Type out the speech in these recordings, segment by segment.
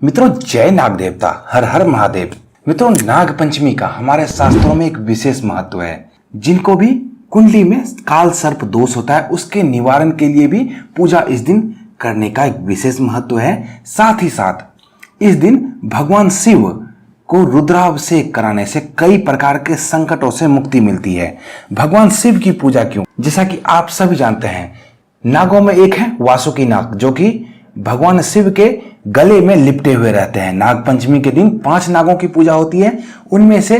मित्रों, जय नाग देवता, हर हर महादेव। मित्रों, नाग पंचमी का हमारे शास्त्रों में एक विशेष महत्व है। जिनको भी कुंडली में काल सर्प दोष होता है उसके निवारण के लिए भी पूजा इस दिन करने का एक विशेष महत्व है। साथ ही साथ इस दिन भगवान शिव को रुद्राभिषेक कराने से कई प्रकार के संकटों से मुक्ति मिलती है। भगवान शिव की पूजा क्यों? जैसा कि आप सभी जानते हैं, नागों में एक है वासुकी नाग, जो कि भगवान शिव के गले में लिपटे हुए रहते हैं। नाग पंचमी के दिन 5 नागों की पूजा होती है, उनमें से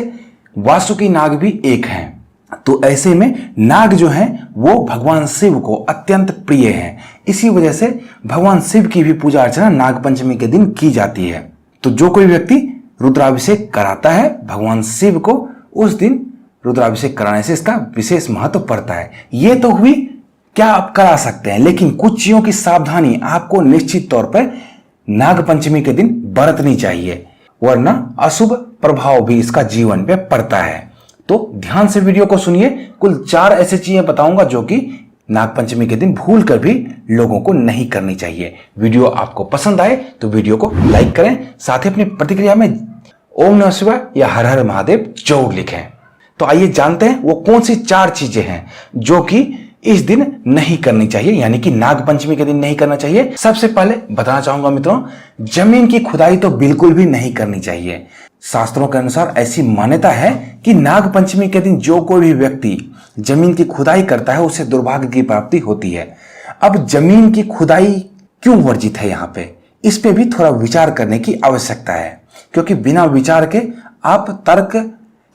वासुकी नाग भी एक हैं। तो ऐसे में नाग जो हैं वो भगवान शिव को अत्यंत प्रिय हैं। इसी वजह से भगवान शिव की भी पूजा अर्चना नाग पंचमी के दिन की जाती है। तो जो कोई व्यक्ति रुद्राभिषेक कराता है भगवान शिव को, उस दिन रुद्राभिषेक कराने से इसका विशेष महत्व पड़ता है। ये तो हुई क्या आप करा सकते हैं, लेकिन कुछ चीजों की सावधानी आपको निश्चित तौर पर नाग पंचमी के दिन बरतनी चाहिए, वरना अशुभ प्रभाव भी इसका जीवन पे पड़ता है। तो ध्यान से वीडियो को सुनिए। कुल 4 ऐसी चीजें बताऊंगा जो कि नाग पंचमी के दिन भूल कर भी लोगों को नहीं करनी चाहिए। वीडियो आपको पसंद आए तो वीडियो को लाइक करें, साथ ही अपनी प्रतिक्रिया में ओम नमः शिवाय या हर हर महादेव जरूर लिखें। तो आइए जानते हैं वो कौन सी 4 चीजें हैं जो कि इस दिन नहीं करनी चाहिए, यानी कि नाग पंचमी के दिन नहीं करना चाहिए। सबसे पहले बताना चाहूंगा मित्रों, जमीन की खुदाई तो बिल्कुल भी नहीं करनी चाहिए। शास्त्रों के अनुसार ऐसी मान्यता है कि नाग पंचमी के दिन जो कोई भी व्यक्ति जमीन की खुदाई करता है उसे दुर्भाग्य की प्राप्ति होती है। अब जमीन की खुदाई क्यों वर्जित है, यहाँ पे इस पे भी थोड़ा विचार करने की आवश्यकता है, क्योंकि बिना विचार के आप तर्क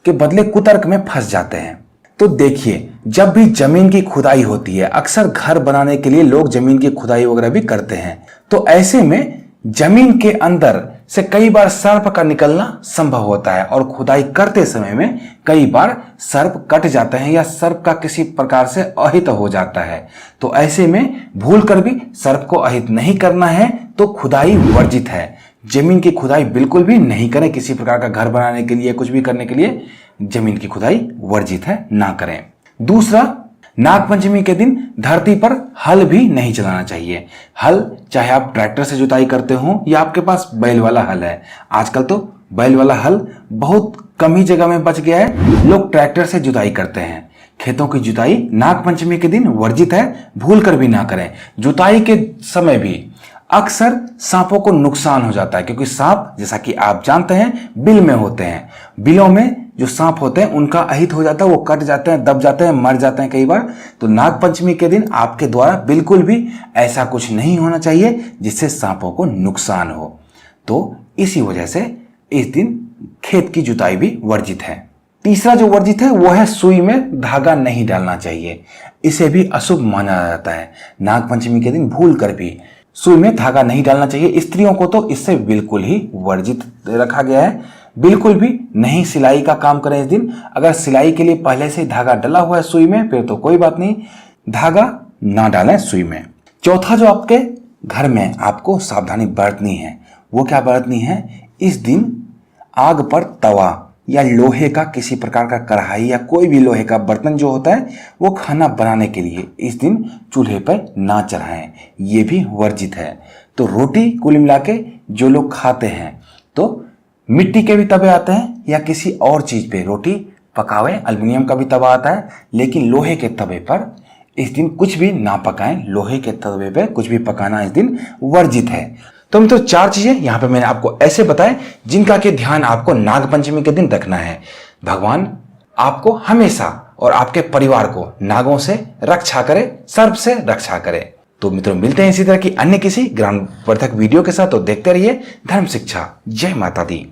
के बदले कुतर्क में फंस जाते हैं। तो देखिए, जब भी जमीन की खुदाई होती है, अक्सर घर बनाने के लिए लोग जमीन की खुदाई वगैरह भी करते हैं। तो ऐसे में जमीन के अंदर से कई बार सर्प का निकलना संभव होता है और खुदाई करते समय में कई बार सर्प कट जाते हैं या सर्प का किसी प्रकार से अहित हो जाता है। तो ऐसे में भूल कर भी सर्प को अहित नहीं करना है, तो खुदाई वर्जित है। जमीन की खुदाई बिल्कुल भी नहीं करें। किसी प्रकार का घर बनाने के लिए, कुछ भी करने के लिए जमीन की खुदाई वर्जित है, ना करें। दूसरा, नाग पंचमी के दिन धरती पर हल भी नहीं चलाना चाहिए। हल चाहे आप ट्रैक्टर से जुताई करते हो या आपके पास बैल वाला हल है। आजकल तो बैल वाला हल बहुत कम ही जगह में बच गया है, लोग ट्रैक्टर से जुताई करते हैं। खेतों की जुताई नाग पंचमी के दिन वर्जित है, भूल कर भी ना करें। जुताई के समय भी अक्सर सांपों को नुकसान हो जाता है, क्योंकि सांप, जैसा कि आप जानते हैं, बिल में होते हैं। बिलों में जो सांप होते हैं उनका अहित हो जाता है, वो कट जाते हैं, दब जाते हैं, मर जाते हैं कई बार। तो नाग पंचमी के दिन आपके द्वारा बिल्कुल भी ऐसा कुछ नहीं होना चाहिए जिससे सांपों को नुकसान हो। तो इसी वजह से इस दिन खेत की जुताई भी वर्जित है। तीसरा जो वर्जित है वो है सुई में धागा नहीं डालना चाहिए। इसे भी अशुभ माना जाता है। नाग पंचमी के दिन भूल कर भी सुई में धागा नहीं डालना चाहिए। स्त्रियों को तो इससे बिल्कुल ही वर्जित रखा गया है। बिल्कुल भी नहीं सिलाई का काम करें इस दिन। अगर सिलाई के लिए पहले से धागा डला हुआ है सुई में, फिर तो कोई बात नहीं, धागा ना डालें सुई में। चौथा जो आपके घर में आपको सावधानी बरतनी है, वो क्या बरतनी है? इस दिन आग पर तवा या लोहे का किसी प्रकार का कढ़ाई या कोई भी लोहे का बर्तन जो होता है वो खाना बनाने के लिए इस दिन चूल्हे पर ना चढ़ाएं, ये भी वर्जित है। तो रोटी कुल मिला के जो लोग खाते हैं तो मिट्टी के भी तवे आते हैं या किसी और चीज पे रोटी पकावे, एल्युमिनियम का भी तवा आता है, लेकिन लोहे के तवे पर इस दिन कुछ भी ना पकाएं। लोहे के तवे पे कुछ भी पकाना इस दिन वर्जित है। तो मित्रों, 4 चीजें यहाँ पे मैंने आपको ऐसे बताए जिनका के ध्यान आपको नाग पंचमी के दिन रखना है। भगवान आपको हमेशा और आपके परिवार को नागों से रक्षा करे, सर्प से रक्षा करे। तो मित्रों, मिलते हैं इसी तरह की अन्य किसी ज्ञानवर्धक वीडियो के साथ। तो देखते रहिए धर्म शिक्षा। जय माता दी।